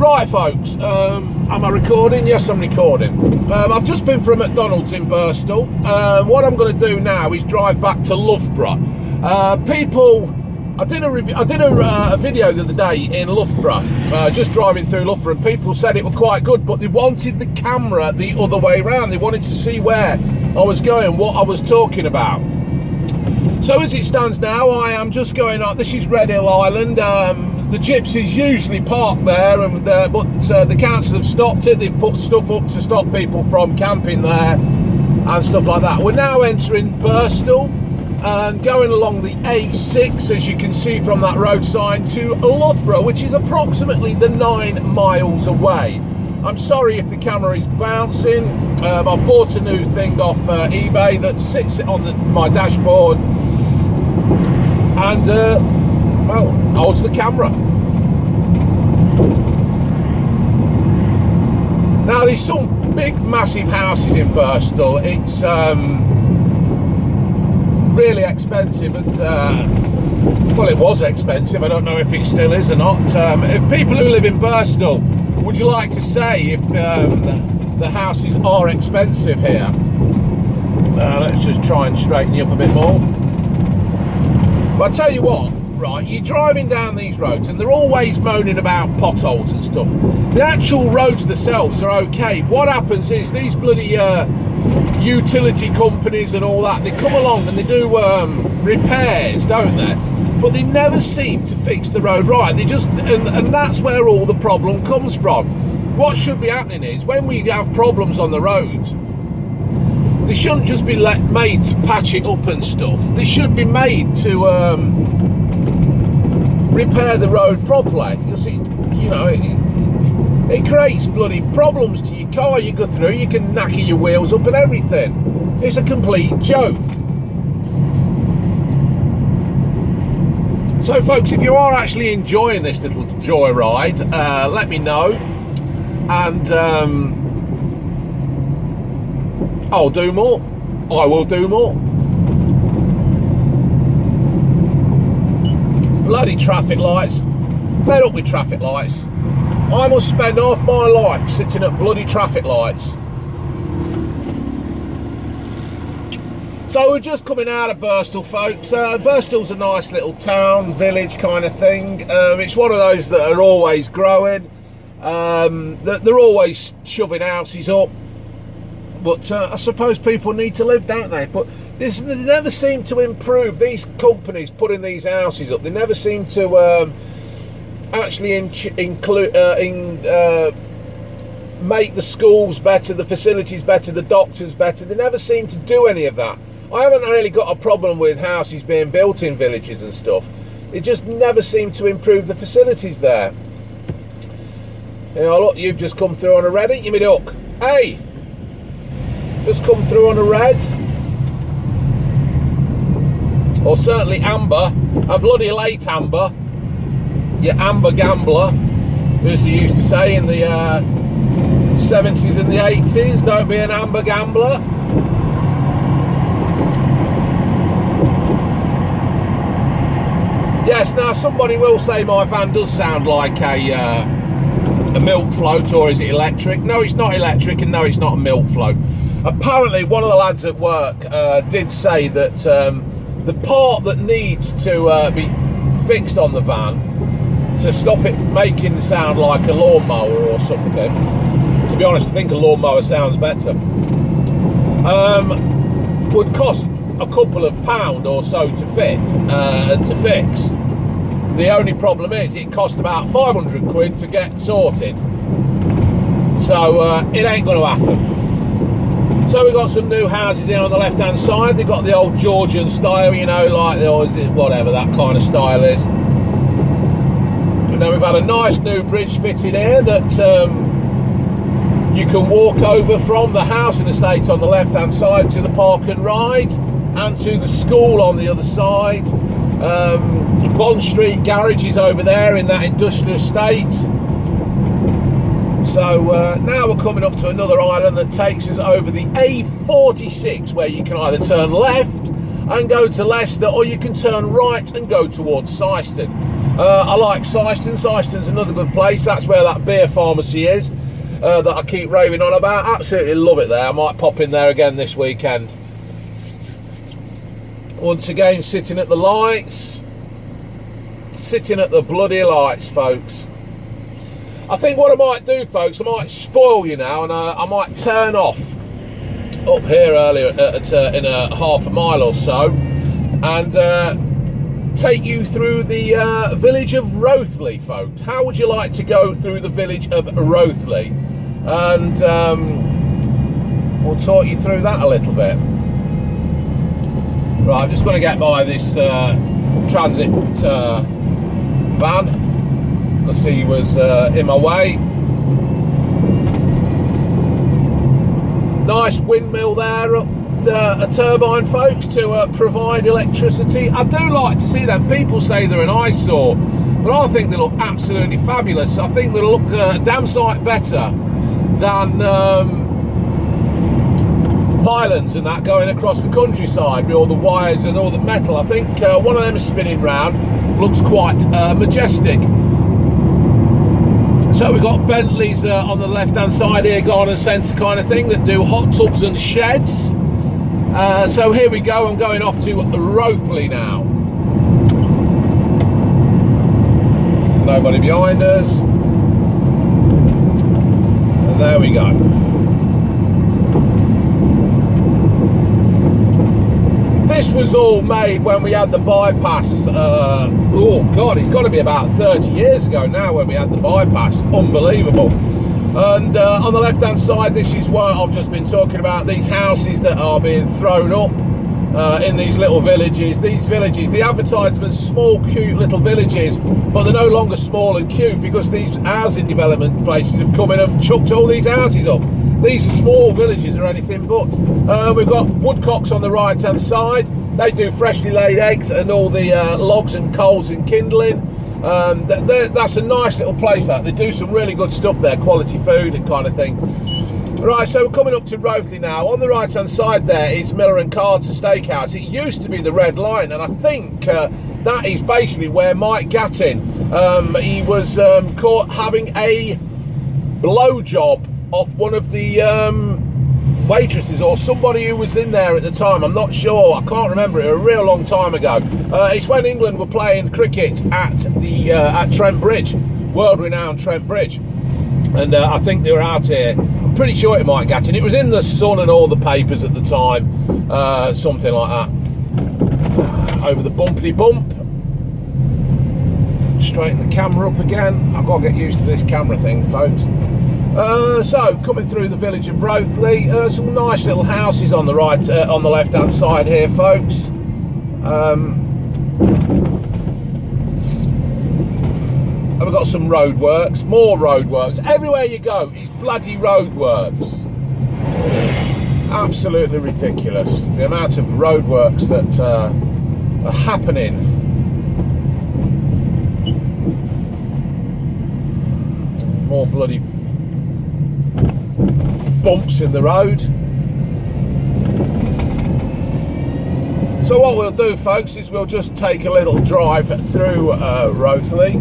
Right, folks, am I recording? Yes, I'm recording. I've just been for a McDonald's in Birstal. What I'm going to do now is drive back to Loughborough. I did a video the other day in Loughborough, just driving through Loughborough, and people said it was quite good, but they wanted the camera the other way around. They wanted to see where I was going, what I was talking about. So as it stands now, I am just going up. This is Red Hill Island. The gypsies usually park there, but the council have stopped it. They've put stuff up to stop people from camping there and stuff like that. We're now entering Birstal and going along the A6, as you can see from that road sign, to Loughborough, which is approximately 9 miles away. I'm sorry if the camera is bouncing. I bought a new thing off eBay that sits on my dashboard, and well, holds the camera. Now there's some big massive houses in Birstal. It's really expensive, and well, it was expensive. I don't know if it still is or not. If people who live in Birstal, would you like to say if the houses are expensive here? Let's just try and straighten you up a bit more. But I tell you what, right, you're driving down these roads and they're always moaning about potholes and stuff. The actual roads themselves are okay. What happens is these bloody utility companies and all that, they come along and they do repairs, don't they? But they never seem to fix the road right. They just, and that's where all the problem comes from. What should be happening is, when we have problems on the roads, they shouldn't just be made to patch it up and stuff. They should be made to repair the road properly. You see, you know, it creates bloody problems to your car. You go through, you can knacker your wheels up and everything. It's a complete joke. So folks, if you are actually enjoying this little joyride, let me know, and I'll do more. I will do more. Bloody traffic lights. Fed up with traffic lights. I must spend half my life sitting at bloody traffic lights. So we're just coming out of Birstal, folks. Birstal's a nice little town, village kind of thing. It's one of those that are always growing. They're always shoving houses up. But I suppose people need to live, don't they? But they never seem to improve. These companies putting these houses up, they never seem to actually make the schools better, the facilities better, the doctors better. They never seem to do any of that. I haven't really got a problem with houses being built in villages and stuff. They just never seem to improve the facilities there. You know, look, you've just come through on a red, ain't you, me duck? Hey! Just come through on a red, or certainly amber, a bloody late amber. You amber gambler, as they used to say in the 70s and the 80s. Don't be an amber gambler. Yes, now somebody will say my van does sound like a milk float, or is it electric? No, it's not electric, and no, it's not a milk float. Apparently one of the lads at work did say that the part that needs to be fixed on the van to stop it making it sound like a lawnmower or something, to be honest I think a lawnmower sounds better, would cost a couple of £1 or so to fit and to fix. The only problem is it cost about 500 quid to get sorted, so it ain't going to happen. So we've got some new houses here on the left hand side. They've got the old Georgian style, you know, like whatever that kind of style is. And then we've had a nice new bridge fitted here that you can walk over from the housing estate on the left hand side to the park and ride, and to the school on the other side. Bond Street garage is over there in that industrial estate. So now we're coming up to another island that takes us over the A46, where you can either turn left and go to Leicester, or you can turn right and go towards Syston. I like Syston. Syston's another good place. That's where that beer pharmacy is that I keep raving on about. Absolutely love it there. I might pop in there again this weekend. Once again, sitting at the lights. Sitting at the bloody lights, folks. I think what I might do, folks, I might spoil you now, and I might turn off up here earlier in a half a mile or so, and take you through the village of Rothley, folks. How would you like to go through the village of Rothley? And we'll talk you through that a little bit. Right, I'm just going to get by this transit van. I see he was in my way. Nice windmill there up a turbine, folks, to provide electricity. I do like to see them. People say they're an eyesore, but I think they look absolutely fabulous. I think they look a damn sight better than pylons and that going across the countryside with all the wires and all the metal. I think one of them spinning round looks quite majestic. So we've got Bentleys on the left hand side here, garden centre kind of thing, that do hot tubs and sheds. So here we go. I'm going off to Rothley now. Nobody behind us. And there we go. This was all made when we had the bypass. Oh God, it's got to be about 30 years ago now when we had the bypass. Unbelievable. And on the left hand side, this is what I've just been talking about, these houses that are being thrown up in these little villages. These villages, the advertisements, small cute little villages, but they're no longer small and cute because these housing development places have come in and chucked all these houses up. These small villages are anything but. We've got woodcocks on the right hand side. They do freshly laid eggs and all the logs and coals and kindling. That's a nice little place. That they do some really good stuff there, quality food and kind of thing. Right, so we're coming up to Rothley now. On the right hand side there is Miller and Card's Steakhouse. It used to be the Red Lion, and I think that is basically where Mike Gattin, he was caught having a blowjob off one of the waitresses or somebody who was in there at the time. I'm not sure, I can't remember it, a real long time ago. It's when England were playing cricket at the at Trent Bridge, world renowned Trent Bridge, and I think they were out here. I'm pretty sure it might get in. It was in the Sun and all the papers at the time, something like that. Over the bumpity bump. Straighten the camera up again. I've got to get used to this camera thing, folks. So coming through the village of Rothley, some nice little houses on the right, on the left hand side here, folks. And we've got some roadworks, more roadworks. Everywhere you go, it's bloody roadworks. Absolutely ridiculous, the amount of roadworks that are happening. More bloody bumps in the road. So what we'll do, folks, is we'll just take a little drive through Rothley.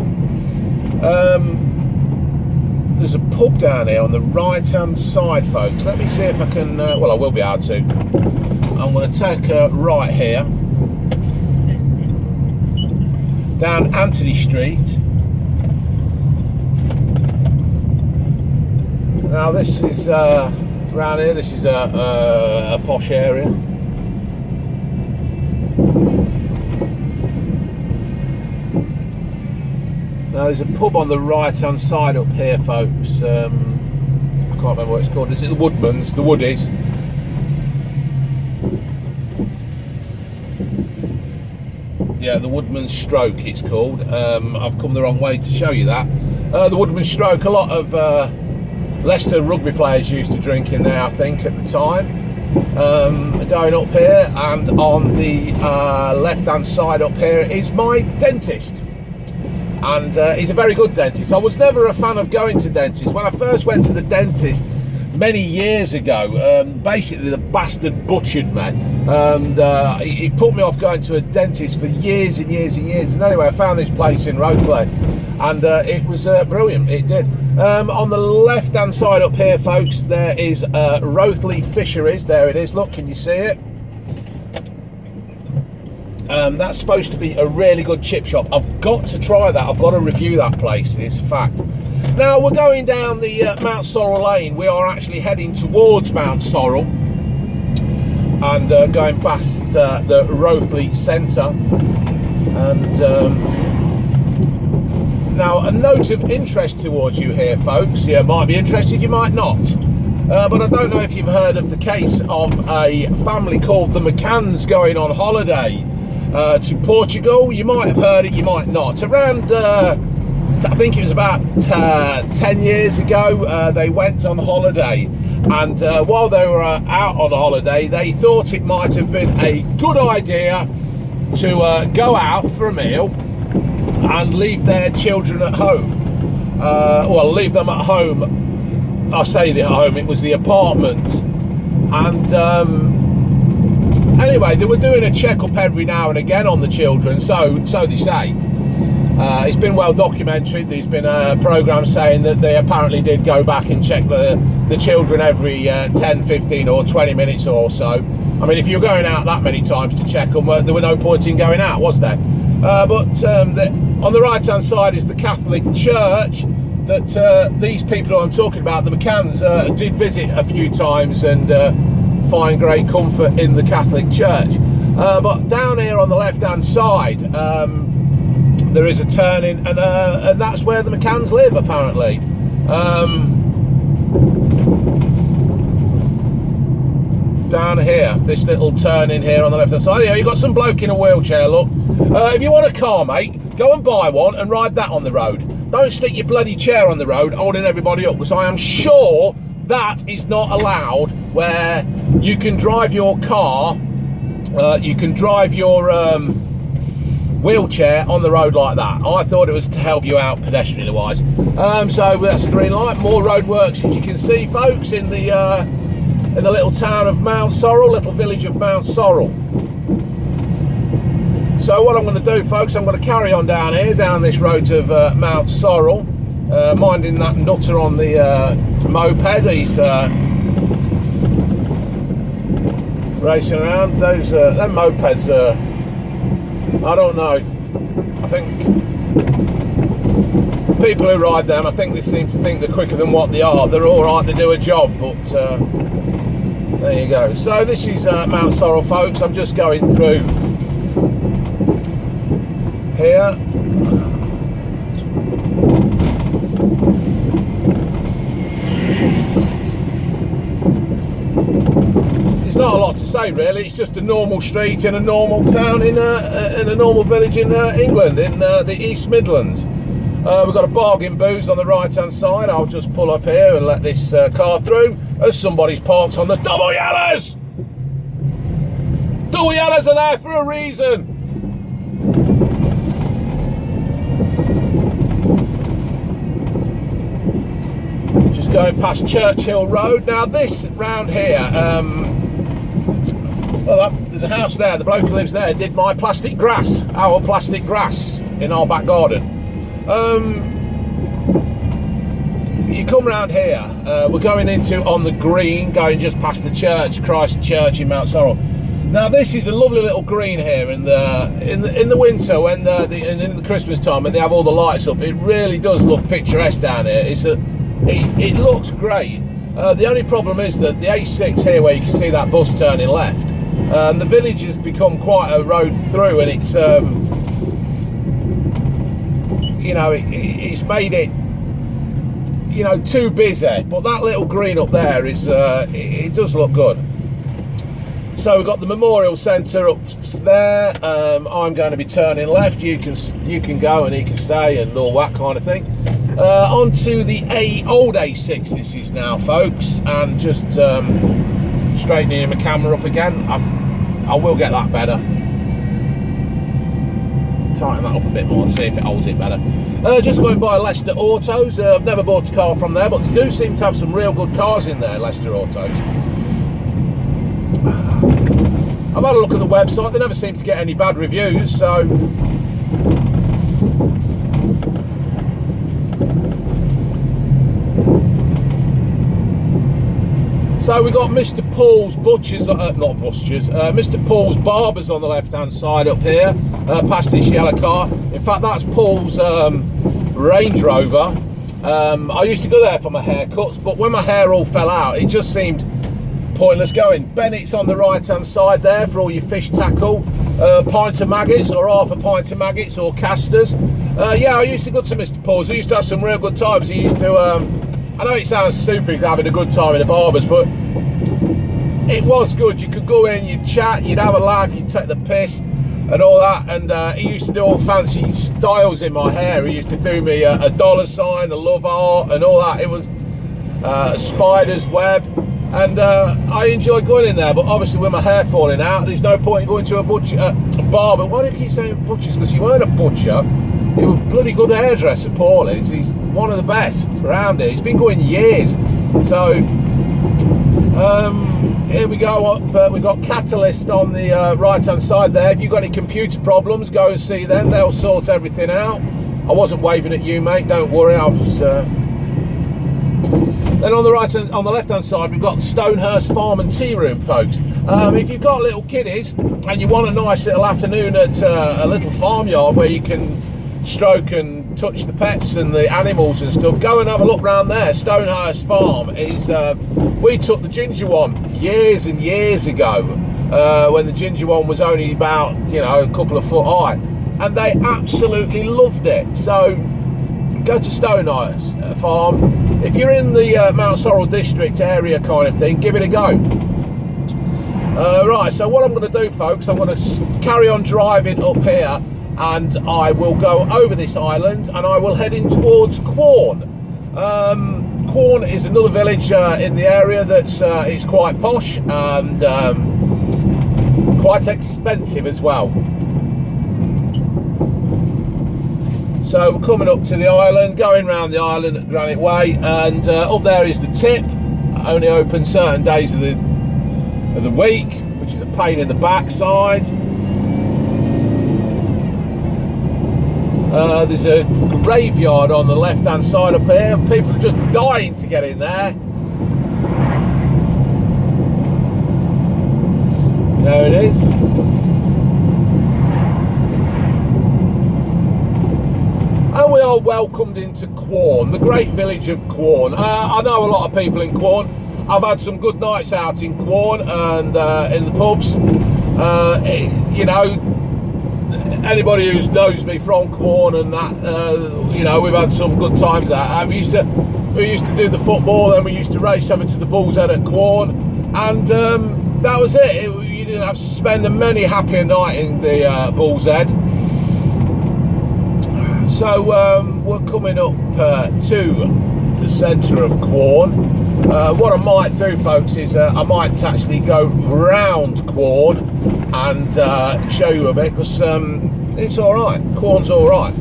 There's a pub down here on the right hand side, folks. Let me see if I can well, I will be able to. I'm going to take a right here down Anthony Street. Now this is around here, this is a posh area. Now there's a pub on the right hand side up here, folks. I can't remember what it's called. Is it the Woodman's? The Woodies. Yeah, the Woodman's Stroke it's called. I've come the wrong way to show you that. The Woodman's Stroke, a lot of Leicester rugby players used to drink in there, I think, at the time. Going up here, and on the left hand side up here is my dentist. And he's a very good dentist. I was never a fan of going to dentists. When I first went to the dentist many years ago. Basically, the bastard butchered me, and he put me off going to a dentist for years and years and years. And anyway, I found this place in Rothley, and it was brilliant. It did. On the left-hand side up here, folks, there is Rothley Fisheries. There it is. Look, can you see it? That's supposed to be a really good chip shop. I've got to try that. I've got to review that place. It's a fact. Now we're going down the Mountsorrel Lane. We are actually heading towards Mountsorrel and going past the Rothley Centre. And now a note of interest towards you here, folks. You might be interested, you might not. But I don't know if you've heard of the case of a family called the McCanns going on holiday to Portugal. You might have heard it, you might not. Around, I think it was about 10 years ago, they went on holiday. And while they were out on holiday, they thought it might have been a good idea to go out for a meal and leave their children at home. Well, leave them at home. I say the home, it was the apartment. And anyway, they were doing a check-up every now and again on the children, so they say. It's been well documented. There's been a programme saying that they apparently did go back and check the children every 10, 15 or 20 minutes or so. I mean, if you're going out that many times to check them, there were no point in going out, was there? But on the right-hand side is the Catholic Church that these people who I'm talking about, the McCanns, did visit a few times and find great comfort in the Catholic Church. But down here on the left-hand side, there is a turning, and that's where the McCanns live, apparently. Down here, this little turning here on the left-hand side. Yeah, you've got some bloke in a wheelchair, look. If you want a car, mate, go and buy one and ride that on the road. Don't stick your bloody chair on the road holding everybody up, because I am sure that is not allowed, where you can drive your car, you can drive your wheelchair on the road like that. I thought it was to help you out pedestrian wise. So that's a green light. More roadworks, as you can see, folks, in the little town of Mountsorrel, little village of Mountsorrel. So what I'm going to do, folks, I'm going to carry on down here, down this road of Mountsorrel, minding that nutter on the moped. He's racing around. Those them mopeds are, I don't know, I think people who ride them, I think they seem to think they're quicker than what they are. They're all right, they do a job, but there you go. So this is Mountsorrel, folks. I'm just going through here. There's not a lot to say, really. It's just a normal street in a normal town in a normal village in England, in the East Midlands. We've got a bargain booze on the right hand side. I'll just pull up here and let this car through, as somebody's parked on the double yellows. Double yellows are there for a reason. Just going past Churchill Road. Now this round here, well, there's a house there. The bloke who lives there did my plastic grass, our plastic grass in our back garden. You come round here, we're going into on the green, going just past the church, Christ Church in Mountsorrel. Now this is a lovely little green here in the winter, when in the Christmas time, when they have all the lights up. It really does look picturesque down here. It looks great. The only problem is that the A6 here, where you can see that bus turning left, the village has become quite a road through, and it's you know, it's made it, you know, too busy. But that little green up there is it does look good. So we've got the Memorial Centre up there. I'm going to be turning left. You can go and he can stay and all that kind of thing. Onto the old A6 this is now, folks, and just straightening my camera up again. I will get that better. tighten that up a bit more and see if it holds it better. Just going by Leicester Autos. I've never bought a car from there, but they do seem to have some real good cars in there, Leicester Autos. I've had a look at the website. They never seem to get any bad reviews, so we got Mr. Paul's Butchers, not Butchers, Mr. Paul's Barbers on the left-hand side up here, past this yellow car. In fact, that's Paul's Range Rover. I used to go there for my haircuts, but when my hair all fell out, it just seemed pointless going. Bennett's on the right-hand side there for all your fish tackle, pint of maggots or half a pint of maggots or casters. Yeah, I used to go to Mr. Paul's. I used to have some real good times. He used to, I know it sounds stupid having a good time in a barber's, but it was good. You could go in, you'd chat, you'd have a laugh, you'd take the piss and all that. And he used to do all fancy styles in my hair. He used to do me a dollar sign, a love heart and all that. It was a spider's web. And I enjoy going in there, but obviously with my hair falling out, there's no point in going to a barber. Why do you keep saying butchers? Because he weren't a butcher. He was a bloody good hairdresser, Paul is. He's one of the best around here. He's been going years. So here we go up. We've got Catalyst on the right hand side there. If you've got any computer problems, go and see them. They'll sort everything out. I wasn't waving at you, mate, don't worry. I was then on the left hand side, we've got Stonehurst Farm and Tea Room, folks. If you've got little kiddies and you want a nice little afternoon at a little farmyard where you can stroke and touch the pets and the animals and stuff, go and have a look round there. Stonehurst Farm is, we took the ginger one years and years ago, when the ginger one was only about, you know, a couple of foot high, and they absolutely loved it. So go to Stonehurst Farm. If you're in the Mountsorrel district area kind of thing, give it a go. Right, so what I'm going to do, folks, I'm going to carry on driving up here, and I will go over this island and I will head in towards Quorn. Quorn is another village in the area that's it's quite posh and quite expensive as well. So we're coming up to the island, going round the island at Granite Way, and up there is the Tip. Only open certain days of the week, which is a pain in the backside. There's a graveyard on the left-hand side up here. People are just dying to get in there. There it is. And we are welcomed into Quorn, the great village of Quorn. I know a lot of people in Quorn. I've had some good nights out in Quorn and in the pubs. You know, anybody who knows me from Quorn and that, you know, we've had some good times out. We used to do the football, and we used to race over to the Bull's Head at Quorn, and that was it. You didn't have to spend many happier night in the Bull's Head. So we're coming up to the centre of Quorn. What I might do, folks, is I might actually go round Quorn and show you a bit, because it's all right. Quorn's all right.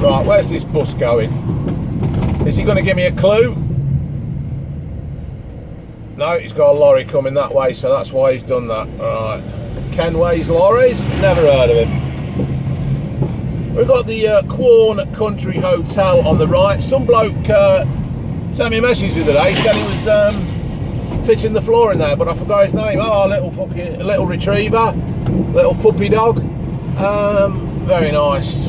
Right, where's this bus going? Is he going to give me a clue? No, he's got a lorry coming that way, so that's why he's done that. All right. Kenway's Lorries, never heard of him. We've got the Quorn Country Hotel on the right. Some bloke sent me a message the other day, said he was fitting the floor in there, but I forgot his name. Oh, little retriever, little puppy dog. Very nice.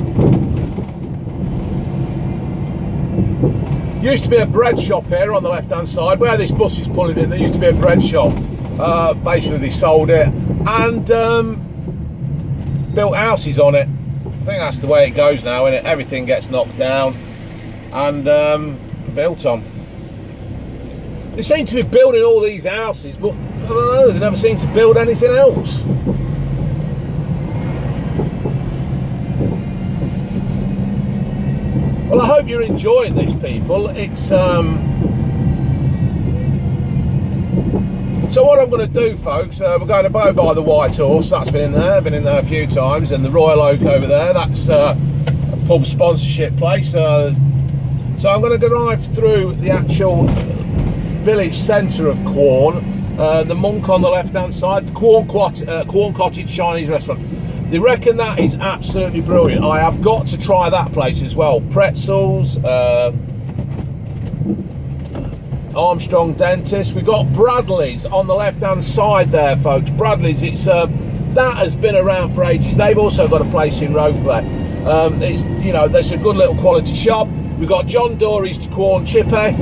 Used to be a bread shop here on the left hand side. Where this bus is pulling in, there used to be a bread shop. Basically they sold it and built houses on it. I think that's the way it goes now, innit? Everything gets knocked down and built on. They seem to be building all these houses, but I don't know, they never seem to build anything else. Well, I hope you're enjoying this, people. It's So what I'm going to do, folks, we're going to go by the White Horse. That's been in there a few times, and the Royal Oak over there. That's a pub sponsorship place. So I'm going to drive through the actual village centre of Quorn. The Monk on the left-hand side, Quorn Cottage Chinese restaurant. They reckon that is absolutely brilliant. I have got to try that place as well. Pretzels. Armstrong Dentist. We've got Bradley's on the left hand side there, folks. Bradley's, it's that has been around for ages. They've also got a place in Rothley. It's, you know, there's a good little quality shop. We've got John Dory's Quorn Chippy.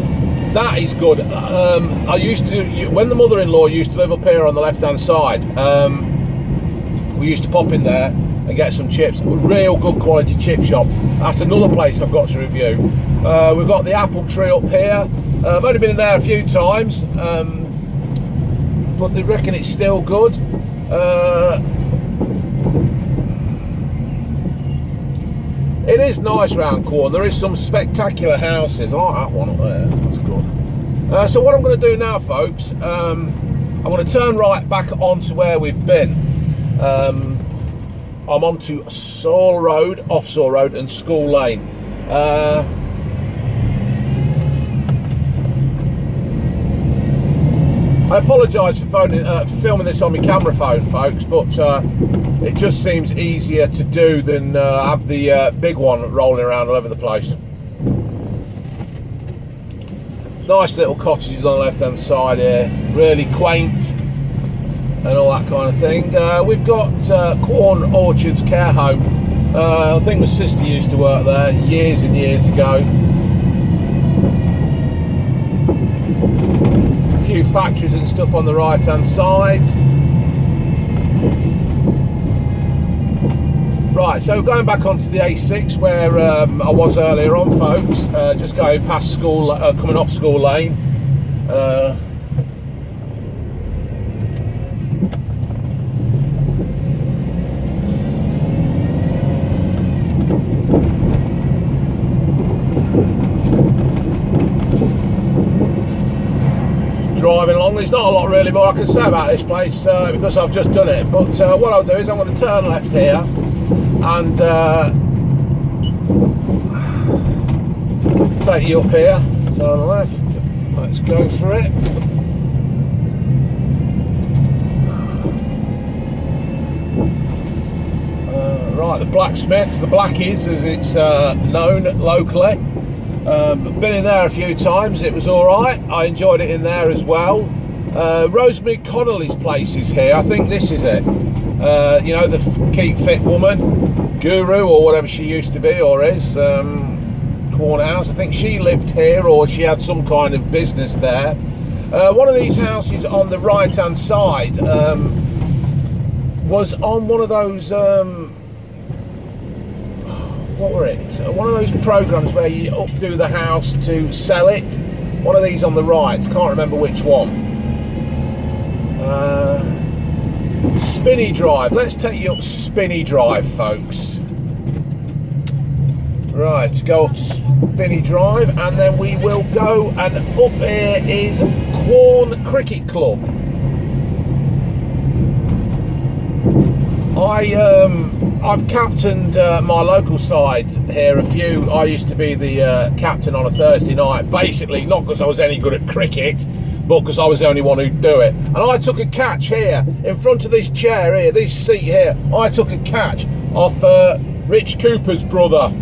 That is good. I used to, when the mother-in-law used to live up here on the left hand side, we used to pop in there and get some chips. A real good quality chip shop. That's another place I've got to review. We've got the Apple Tree up here. I've only been in there a few times, but they reckon it's still good. It is nice round Quorn. There is some spectacular houses. I like that one up there. That's good. So what I'm going to do now, folks, I'm going to turn right back onto where we've been. I'm onto Saul Road, off Saul Road, and School Lane. I apologise for filming this on my camera phone, folks, but it just seems easier to do than have the big one rolling around all over the place. Nice little cottages on the left-hand side here, really quaint and all that kind of thing. We've got Quorn Orchards Care Home. I think my sister used to work there years and years ago. Few factories and stuff on the right hand side. Right, so going back onto the A6 where I was earlier on, folks, just going past school, coming off School Lane. Driving along, there's not a lot really more I can say about this place because I've just done it, but what I'll do is I'm going to turn left here and take you up here. Turn left, let's go for it. Right, the Blacksmiths, the Blackies as it's known locally. Been in there a few times, it was alright, I enjoyed it in there as well. Rosemary Connolly's place is here, I think this is it. You know, the Keep Fit Woman, Guru or whatever she used to be or is, Quorn House, I think she lived here or she had some kind of business there. One of these houses on the right hand side was on one of those what were it? One of those programs where you updo the house to sell it. One of these on the right, can't remember which one. Spinney Drive. Let's take you up Spinney Drive, folks. Right, go up to Spinney Drive, and then we will go. And up here is Quorn Cricket Club. I've captained my local side here a few. I used to be the captain on a Thursday night, basically not because I was any good at cricket, but because I was the only one who'd do it. And I took a catch here, in front of this chair here, this seat here, I took a catch off Rich Cooper's brother.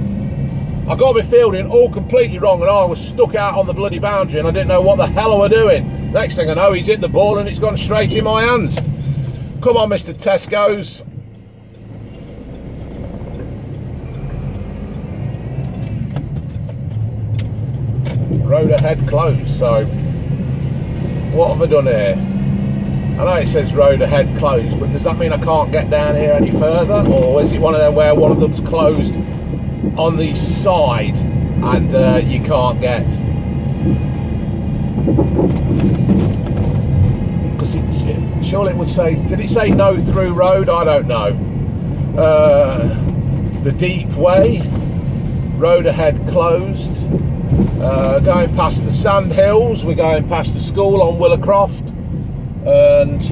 I got my fielding all completely wrong and I was stuck out on the bloody boundary and I didn't know what the hell I was doing. Next thing I know, he's hit the ball and it's gone straight in my hands. Come on, Mr. Tesco's. Road ahead closed, so what have I done here? I know it says road ahead closed, but does that mean I can't get down here any further, or is it one of them where one of them's closed on the side and you can't get? Because surely it would say, did it say no through road? I don't know. The Deep Way, road ahead closed. Going past the Sand Hills, we're going past the school on Willowcroft. And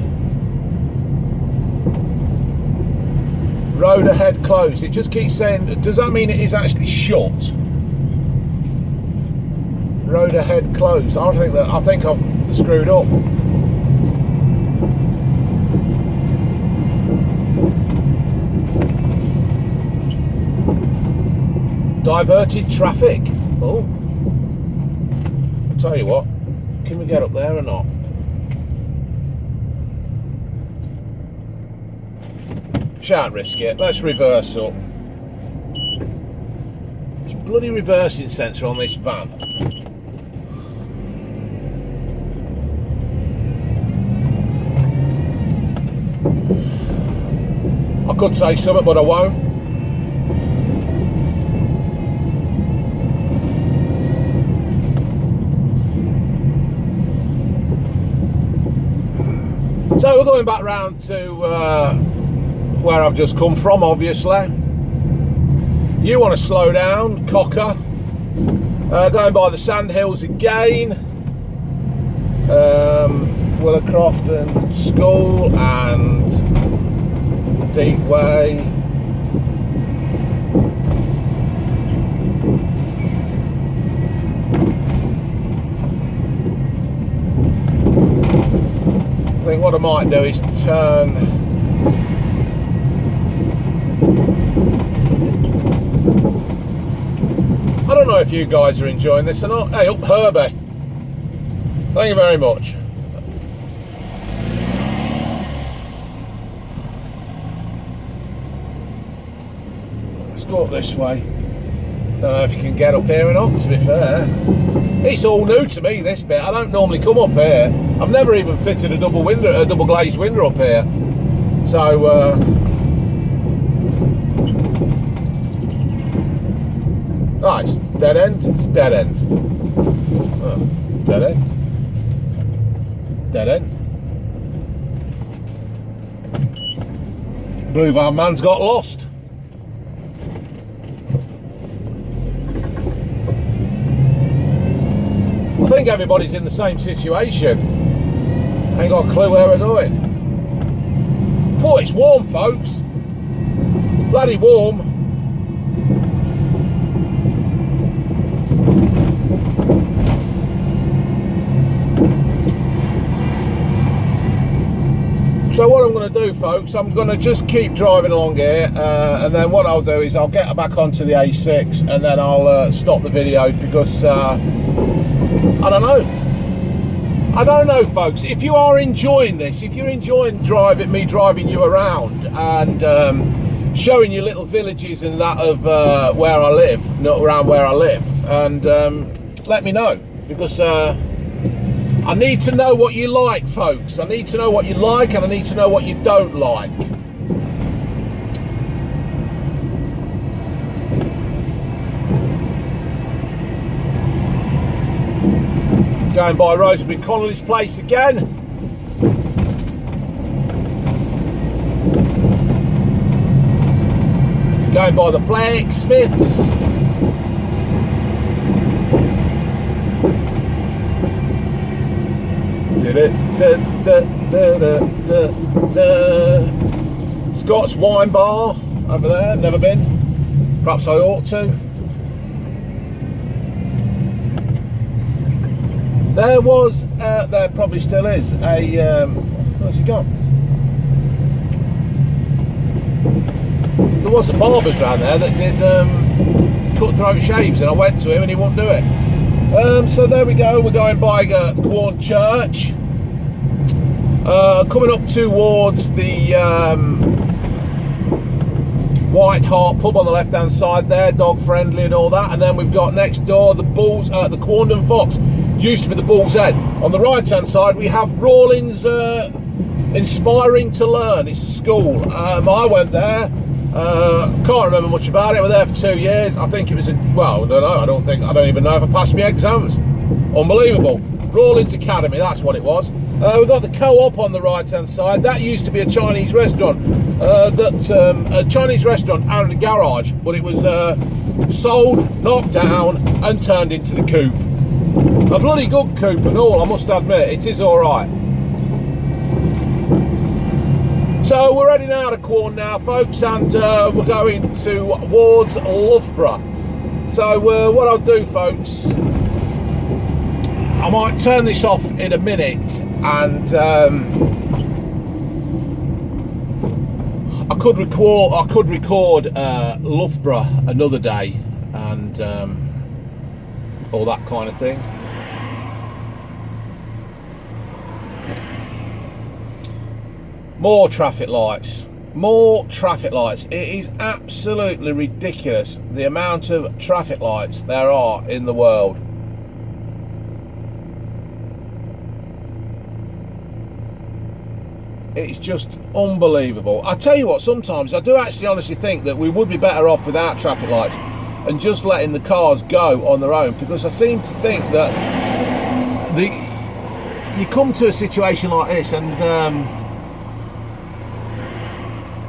road ahead closed. It just keeps saying, does that mean it is actually shut? Road ahead closed. I think I've screwed up. Diverted traffic. Oh, I'll tell you what, can we get up there or not? Shan't risk it. Let's reverse up. There's a bloody reversing sensor on this van. I could say something, but I won't. So we're going back round to where I've just come from, obviously. You want to slow down, cocker. Going by the Sandhills again. Willowcroft and School and the Deep Way. I think what I might do is turn I don't know if you guys are enjoying this or not. Hey, up Herbie. Thank you very much. Let's go up this way. Don't know if you can get up here or not, to be fair. It's all new to me, this bit. I don't normally come up here. I've never even fitted a double glazed window up here. So, it's dead end. It's dead end. Oh, dead end. Dead end. Blue van man's got lost. I think everybody's in the same situation. Ain't got a clue where we're going. Oh, it's warm, folks. Bloody warm. So what I'm going to do, folks, I'm going to just keep driving along here, and then what I'll do is I'll get back onto the A6 and then I'll stop the video because I don't know, folks. If you are enjoying this, if you're enjoying me driving you around and showing you little villages and that of where I live, not around where I live, and let me know, because I need to know what you like, folks. I need to know what you like and I need to know what you don't like. Going by Rosemary Connolly's place again. Going by the blacksmiths. Scott's Wine Bar over there, never been. Perhaps I ought to. There was, there probably still is, a, where's he gone? There was a barber's around there that did cutthroat shaves, and I went to him and he wouldn't do it. So there we go, we're going by Quorn Church. Coming up towards the White Hart pub on the left hand side there, dog friendly and all that, and then we've got next door the Bulls, the Quorndon Fox, used to be the Bull's Head. On the right hand side we have Rawlins Inspiring to Learn. It's a school. I went there, can't remember much about it. I was there for 2 years. I think it was well, I don't even know if I passed my exams. Unbelievable. Rawlins Academy, that's what it was. We've got the Co-op on the right hand side. That used to be a Chinese restaurant, a Chinese restaurant out of the garage, but it was sold, knocked down and turned into the Coop. A bloody good Coop and all, I must admit. It is alright. So we're heading out of Quorn now, folks, and we're going towards Loughborough. So what I'll do, folks, I might turn this off in a minute, and I could record Loughborough another day, and all that kind of thing. More traffic lights. It is absolutely ridiculous the amount of traffic lights there are in the world. It's just unbelievable. I tell you what, sometimes I do actually honestly think that we would be better off without traffic lights and just letting the cars go on their own, because I seem to think that you come to a situation like this, and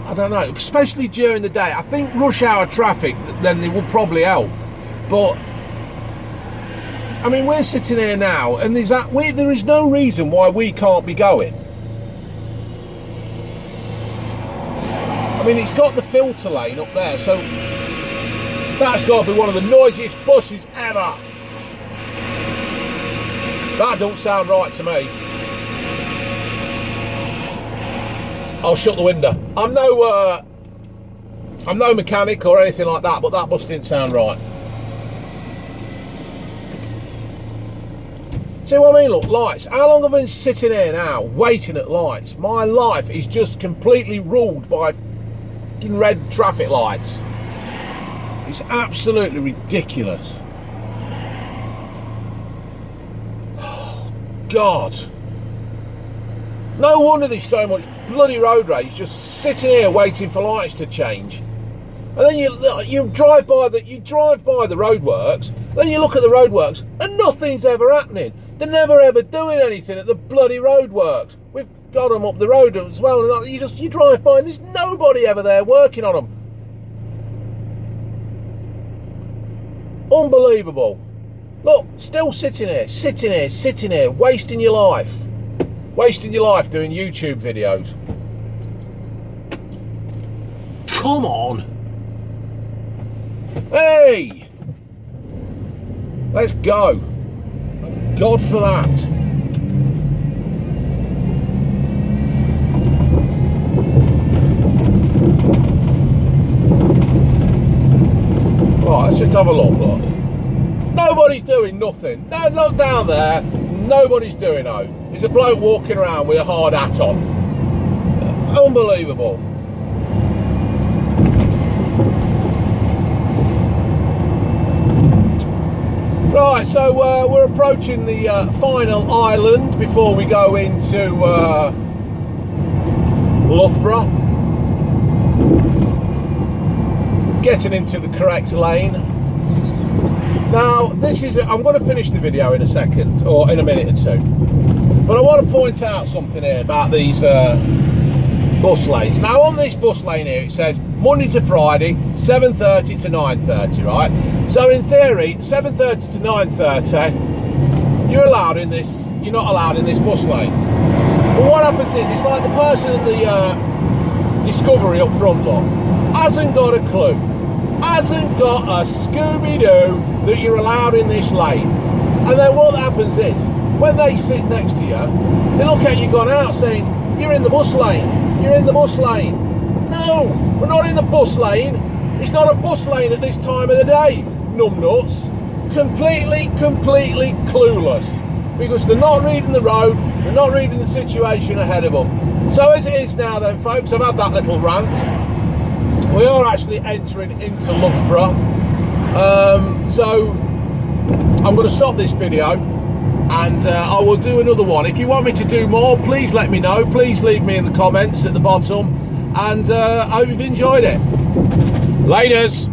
I don't know, especially during the day. I think rush hour traffic, then they will probably help. But I mean, we're sitting here now, and there is no reason why we can't be going. I mean, it's got the filter lane up there, so that's got to be one of the noisiest buses ever. That don't sound right to me. I'll shut the window. I'm no mechanic or anything like that, but that bus didn't sound right. See what I mean? Look, lights. How long have I been sitting here now, waiting at lights? My life is just completely ruled by fucking red traffic lights. It's absolutely ridiculous. Oh, God. No wonder there's so much bloody road rage just sitting here waiting for lights to change. And then you drive by the roadworks, then you look at the roadworks and nothing's ever happening. They're never ever doing anything at the bloody roadworks. We've got them up the road as well, and you drive by and there's nobody ever there working on them. Unbelievable. Look, still sitting here, wasting your life. Wasting your life doing YouTube videos. Come on. Hey! Let's go. Thank God for that. Right, let's just have a look. Nobody's doing nothing. No, look down there. Nobody's doing no. There's a bloke walking around with a hard hat on. Unbelievable. Right, so we're approaching the final island before we go into Loughborough. Getting into the correct lane. Now, I'm going to finish the video in a second, or in a minute or two. But I want to point out something here about these bus lanes. Now, on this bus lane here, it says Monday to Friday, 7:30 to 9:30, right? So in theory, 7:30 to 9:30, you're not allowed in this bus lane. But what happens is, it's like the person in the Discovery up front, look, hasn't got a clue. Hasn't got a Scooby-Doo that you're allowed in this lane. And then what happens is, when they sit next to you, they look at you gone out saying, you're in the bus lane, you're in the bus lane. No, we're not in the bus lane. It's not a bus lane at this time of the day, numbnuts. Completely clueless. Because they're not reading the road, they're not reading the situation ahead of them. So as it is now then, folks, I've had that little rant. We are actually entering into Loughborough. So I'm going to stop this video, and I will do another one. If you want me to do more, please let me know. Please leave me in the comments at the bottom, and I hope you've enjoyed it. Laters.